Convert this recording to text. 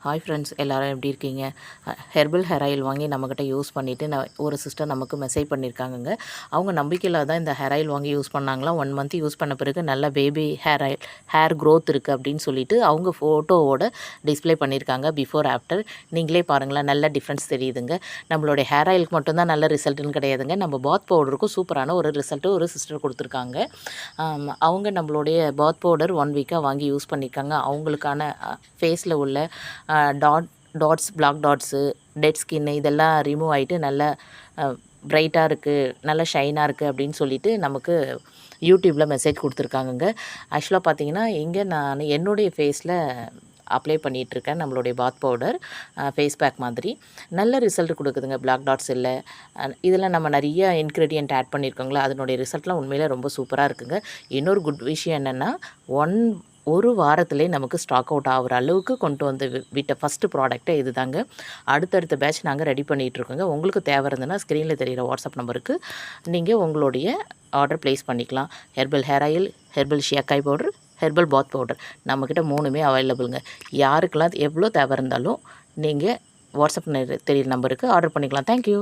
Hi friends, எல்லோரும் எப்படி இருக்கீங்க? ஹெர்பல் ஹேர் ஆயில் வாங்கி நம்மக்கிட்ட யூஸ் பண்ணிவிட்டு ஒரு சிஸ்டர் நமக்கு மெசேஜ் பண்ணியிருக்காங்கங்க. அவங்க நம்பிக்கையில் தான் இந்த ஹேர் ஆயில் வாங்கி யூஸ் பண்ணாங்களாம். 1 மந்த் யூஸ் பண்ண பிறகு நல்ல பேபி ஹேர் க்ரோத் இருக்குது அப்படின்னு சொல்லிட்டு அவங்க ஃபோட்டோவோட டிஸ்ப்ளே பண்ணியிருக்காங்க. பிஃபோர் ஆஃப்டர் நீங்களே பாருங்களேன், நல்ல டிஃப்ரென்ஸ் தெரியுதுங்க. நம்மளுடைய ஹேர் ஆயிலுக்கு மட்டும்தான் நல்ல ரிசல்ட்டுன்னு கிடையாதுங்க, நம்ம பாத் பவுடருக்கும் சூப்பரான ஒரு ரிசல்ட்டு ஒரு சிஸ்டர் கொடுத்துருக்காங்க. அவங்க நம்மளுடைய பாத் பவுடர் 1 வீக்காக வாங்கி யூஸ் பண்ணியிருக்காங்க. அவங்களுக்கான ஃபேஸில் உள்ள டாட்ஸ், பிளாக் டாட்ஸு, டெட் ஸ்கின்னு இதெல்லாம் ரிமூவ் ஆகிட்டு நல்ல பிரைட்டாக இருக்குது, நல்ல ஷைனாக இருக்குது அப்படின்னு சொல்லிட்டு நமக்கு யூடியூப்பில் மெசேஜ் கொடுத்துருக்காங்கங்க. ஆக்சுவலாக பார்த்தீங்கன்னா நான் என்னுடைய ஃபேஸில் அப்ளை பண்ணிகிட்ருக்கேன் நம்மளுடைய பாத் பவுடர் ஃபேஸ் பேக் மாதிரி. நல்ல ரிசல்ட் கொடுக்குதுங்க, பிளாக் டாட்ஸ் இல்லை. இதில் நம்ம நிறைய இன்க்ரீடியன்ட் ஆட் பண்ணியிருக்கோங்களா, அதனுடைய ரிசல்ட்லாம் உண்மையிலே ரொம்ப சூப்பராக இருக்குங்க. இன்னொரு குட் விஷயம் என்னென்னா, ஒரு வாரத்திலே நமக்கு ஸ்டாக் அவுட் ஆகிற அளவுக்கு கொண்டு வந்து விட்ட ஃபஸ்ட்டு ப்ராடக்ட்டே இது தாங்க. அடுத்தடுத்த பேட்ச் நாங்கள் ரெடி பண்ணிகிட்ருக்கோங்க. உங்களுக்கு தேவை இருந்ததுன்னா ஸ்க்ரீனில் தெரிகிற வாட்ஸ்அப் நம்பருக்கு நீங்கள் உங்களுடைய ஆர்டர் ப்ளேஸ் பண்ணிக்கலாம். Herbal hair oil, herbal shikakai powder, herbal bath powder நம்மக்கிட்ட 3மே அவைலபிளுங்க. யாருக்கெல்லாம் எவ்வளோ தேவை இருந்தாலும் நீங்கள் வாட்ஸ்அப் தெரியிற நம்பருக்கு ஆர்டர் பண்ணிக்கலாம். தேங்க்யூ.